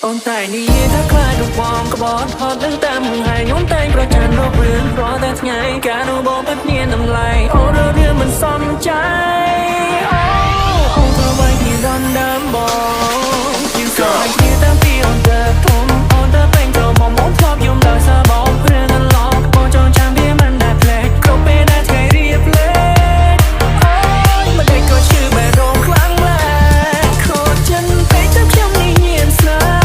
អូនតែនិយាយថាខ្លាចរូបបងក្បត់ហត់នឹងតាមហើយខ្ញុំតែងប្រកាន់រករឿងព្រោះតែថ្ងៃការនោះបងពិតមានតម្លៃអូនរឿងមិនសមใจអូនធ្វើໄວគ្នាដណ្ដើមបងយើងស្រឡាញ់គ្នាតាំងពីអូនទៅធំអូនទៅពេញចូលមកមកធ្លាប់យំដោយសារបងរឿងអន្លងបងចង់ចាំវាមិនដែលភ្លេចគ្រប់ពេលដែលថ្ងៃរៀបលេងអូនមិនដេកក៏ឈឺបែររងខ្លាំងណាស់ខូចចិនពេកទៅខ្ញុំនេះញៀនស្នេហ៍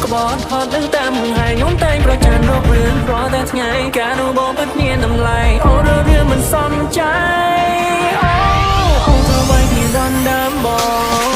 ក្បត់ហត់នឹងតាមហើយខ្ញុំតែងប្រកាន់រករឿងព្រោះតែថ្ងៃការនោះបងពិតមានតម្លៃអូនរឿងមិនសមใจអូនធ្វើໄວគ្នាដណ្ដើមបង